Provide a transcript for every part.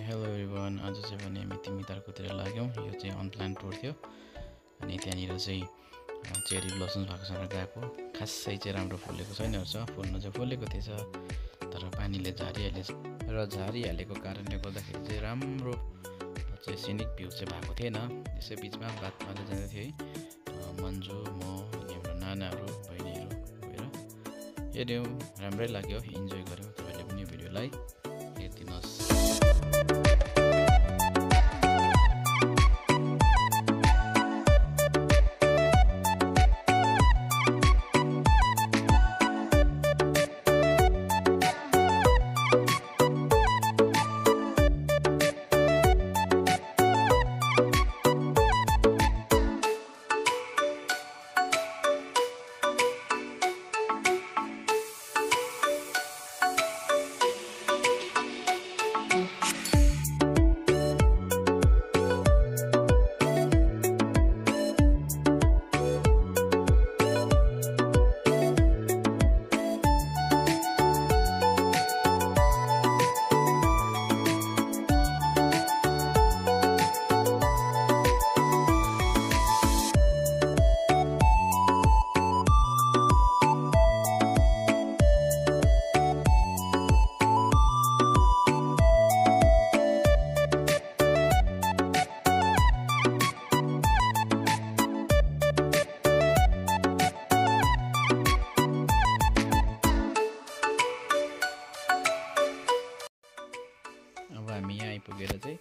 Hello everyone. आज चाहिँ भने हामी तिमीतारकोतिर लाग्यौँ। यो चाहिँ अनप्लान टुर थियो अनि त्यहाँनिर चाहिँ चेरी ब्लसम्स भएको छ गएको। खासै चाहिँ राम्रो फुलेको छैन रहेछ। फुल्न चाहिँ फुलेको थिएछ तर पानीले झारिहालेको कारणले गर्दाखेरि चाहिँ राम्रो चाहिँ सिनिक भ्यू चाहिँ भएको थिएन। यसै बिचमा बात मार्दै जाँदै थियो है मन्जु, म, हाम्रो नानाहरू, बहिनीहरू गएर हेऱ्यौँ। राम्रै लाग्यो, इन्जोय गऱ्यौँ। तपाईँले पनि भिडियोलाई हेरिदिनुहोस्। हामी यहाँ आइपुगेर चाहिँ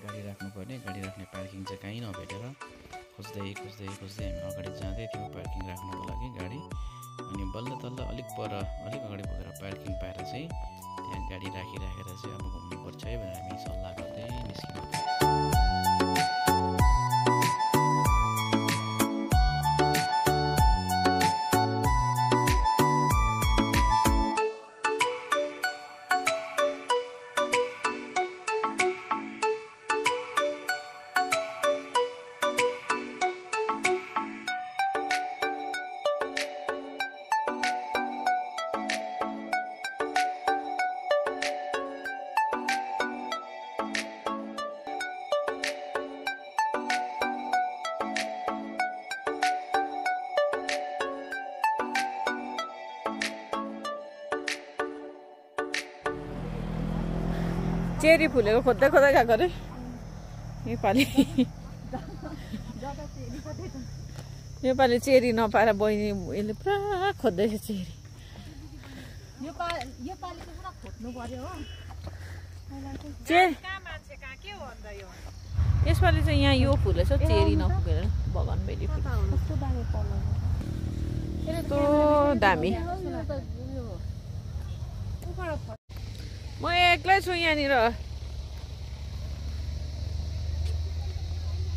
गाडी राख्नुपर्ने, गाडी राख्ने पार्किङ चाहिँ कहीँ नभेटेर खोज्दै हामी अगाडि जाँदै थियौँ पार्किङ राख्नुको लागि गाडी। अनि बल्ल तल्ल अलिक अगाडि पुगेर पार्किङ पाएर चाहिँ त्यहाँ गाडी राखेर चाहिँ अब घुम्नुपर्छ है भनेर हामी सल्लाह गर्दै निस्क्यौँ। चेरी फुलेको खोज्दै गएको अरे योपालि चेरी नपाएर बहिनी यसले पुरा खोज्दैछ चेरी। यसपालि चाहिँ यहाँ यो फुलेछ चेरी नपुगेर बगानबेली फुल कस्तो दामी। म एक्लै छु यहाँनिर,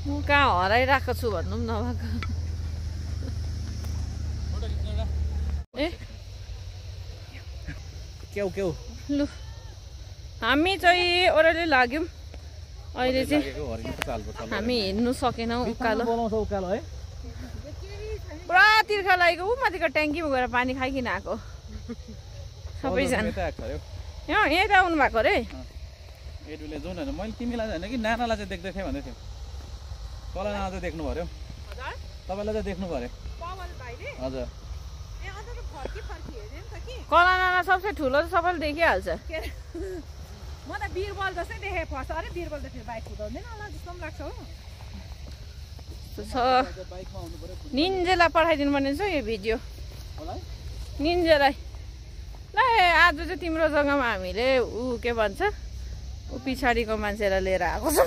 म कहाँ हराइरहेको छु भन्नु पनि नभएको। ए लु हामी चाहिँ ओह्रालो लाग्यौँ। अहिले चाहिँ हामी हिँड्नु सकेनौँ। उकालो पुरा तिर्खा लागेको। ऊ माथिको ट्याङ्कीमा गएर पानी खाइकन आएको सबैजना। यहाँ त आउनु भएको अरे एडुले जाउँ न। मैले तिमीलाई होइन कि नानालाई चाहिँ देख्दै थिएँ भन्दै थिएँ। तल नाना चाहिँ देख्नु पर्यो, तपाईँलाई चाहिँ देख्नु पर्यो। हजुर कला नाना सबसे ठुलो त सबैले देखिहाल्छ। म त बिरबल जस्तै देखेँ फर्स्ट। अरे बिरबल त फेरि बाइक कुदाउँदैन होला जस्तो पनि लाग्छ हो। निन्जेलाई पठाइदिनु पर्ने छ यो भिडियो। निन्जेलाई ल आज चाहिँ तिम्रो जग्गामा हामीले ऊ के भन्छ ऊ पछाडिको मान्छेलाई लिएर आएको छ।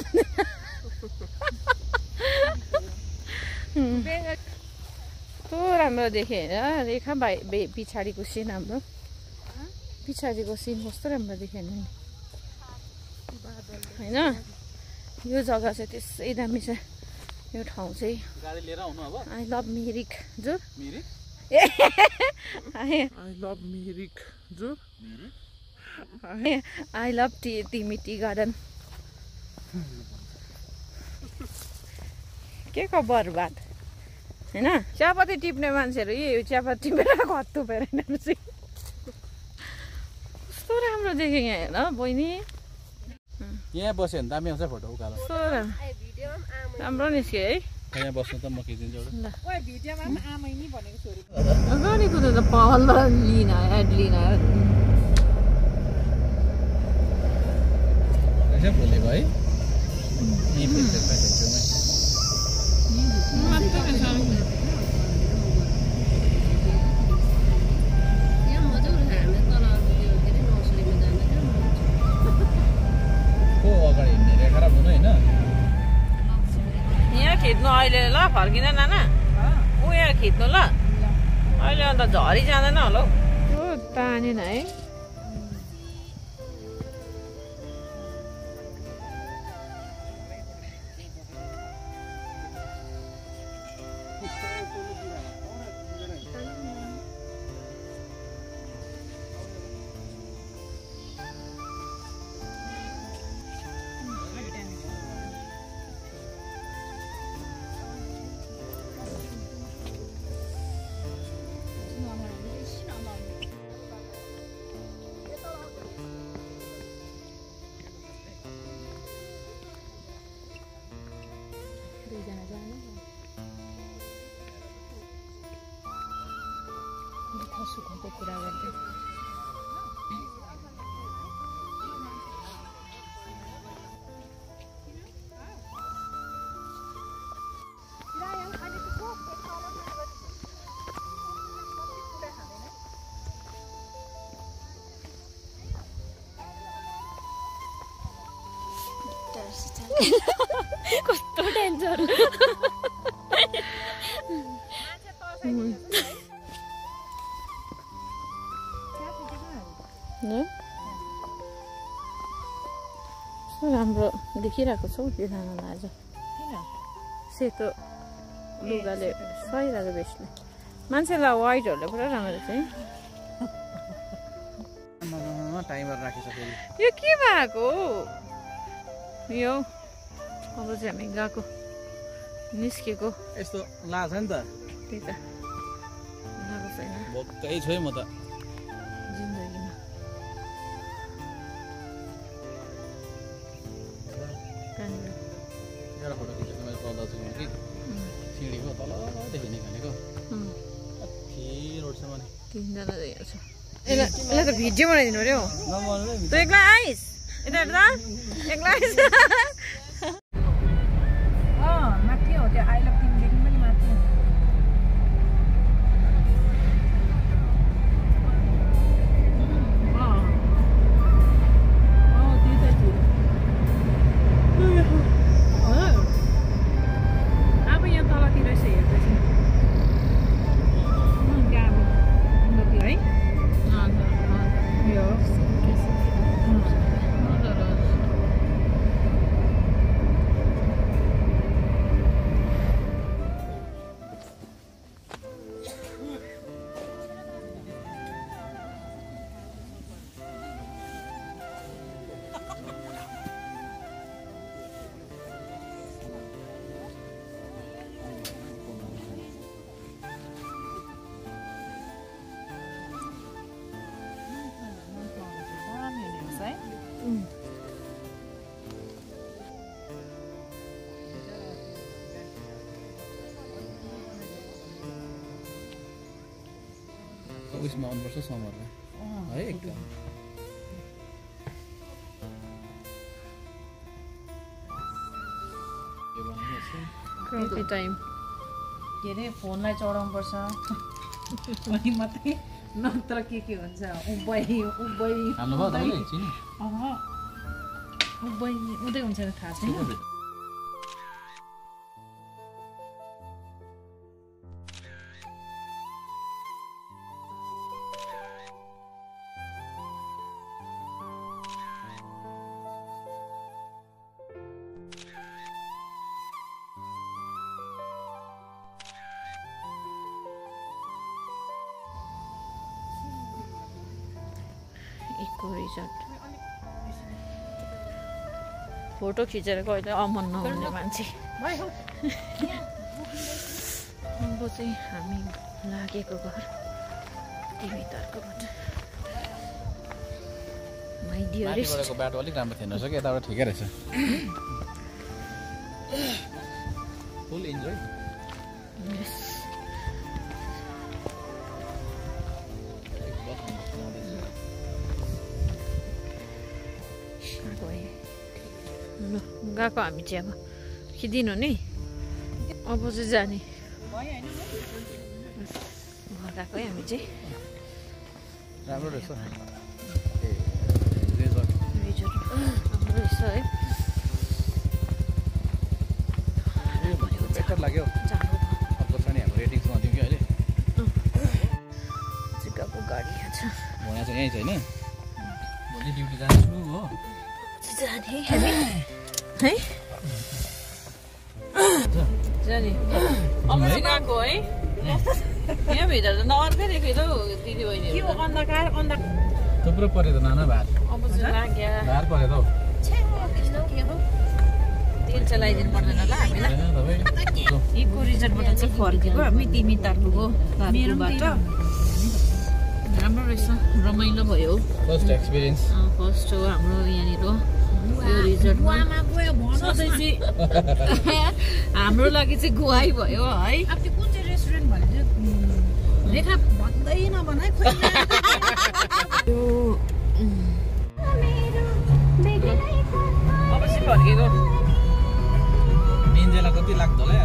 कस्तो राम्रो देखेँ होइन रेखा भाइ पछाडिको सिन। हाम्रो पछाडिको सिन कस्तो राम्रो देखेँ नि होइन। यो जग्गा चाहिँ त्यसै दामी छ। यो ठाउँ चाहिँ आई लभ मिरिक जुर। आई लभ तिमी टी गार्डन। के खबर बात होइन। चियापत्ती टिप्ने मान्छेहरू यो चियापत्ती टिपेर घत थुपेर कस्तो राम्रो देखेँ यहाँ हेर बहिनी। यहाँ बस्यो भने दामी आउँछ फोटो उकालो राम्रो निस्क्यो है यहाँ बस्नु त म खिचिदिन्छु एउटा ओए भिडियोमा पनि आमै नि भनेको छोरी अगाडिको त पहल लिन एड लिन रहेछ भोलिको है यहीँ फिल्टर पाइसक्छौँ को अगाडि हिँड्ने रेखा र बुनु होइन यहाँ खिच्नु अहिले ल फर्किँदैन नाना ऊ यहाँ खिच्नु ल अहिले अन्त झरी जाँदैन होला हौ तानेन है सुखको कुरा गर्दै कस्तो डेन्जर राम्रो देखिरहेको छौ यो नानालाई आज सेतो लुगाले सहिरहेको बेसले मान्छेलाई वाइटहरूले पुरा राम्रो रहेछ है टाइमर राखिसक्यो यो के भएको यो अब चाहिँ हामी गएको निस्केको यस्तो लाग्छ नि त त्यही त गएको छैन भोकै छु है म त जिन्दगीमा एउटा फोटो खिचेको मैले पाउँदैछु कि सिँढीको तलदेखि निकालेको रोडसम्म नि तिनजना देखेको छ यसलाई त भिडियो बनाइदिनु पर्यो तँ एक्लै आइस यता हेर्दा एक्लै आइस माथि हो त्यो आई लभ तिमीदेखि पनि माथि अब यहाँ तलतिर यसो हेर्दैछ है यो उयसमा आउनुपर्छ समरमा है एकदम कति टाइम के अरे फोनलाई चढाउनु पर्छ अनि मात्रै नत्र के हुन्छ उबै हाल्नुभयो तपाईँले चिनी उबै उदै हुन्छ थाहा छैन इको रिजोर्ट फोटो खिचेर कहिले अमन नहुने मान्छे अब चाहिँ हामी लागेको घर टिभी तर्कोबाट आइदियो रे माथिबाटको बाटो अलिक राम्रो थिएन रहेछ कि यताबाट ठिकै रहेछ फुल इन्जोय गएको हामी चाहिँ अब खिदिनु नि अब चाहिँ जाने गएको है हामी चाहिँ राम्रो रहेछ राम्रो रहेछ है बेटर लाग्यो अब पनि हाम्रो रेटिङ्समा दिउँ कि अहिले चिकाको गाडी छ भुवा चाहिँ यहीँ छ होइन भोलि ड्युटी जान्छु हो जाने हामी है जाने अब चाहिँ गएको है यहाँभित्र त नअर्कै रहेको दिदी बहिनी थुप्रो पऱ्यो त नाना भात अब चाहिँ लाग्यो भार पऱ्यो त हौ तेल चलाइदिनु पर्दैन ल हामीलाई तपाईँ इको रिजर्टबाट चाहिँ फर्केको हामी तिमी तार्कुको मेरोबाट राम्रो रहेछ रमाइलो भयो फर्स्ट एक्सपिरियन्स फर्स्ट हो हाम्रो यहाँनिर यो रिजर्टमा सधैँ चाहिँ हाम्रो लागि चाहिँ गुवाई भयो है कुन चाहिँ रेस्टुरेन्ट भनेर रेखा भन्दै नभन है अब चाहिँ फर्केको निन्जेला कति लाग्दो होला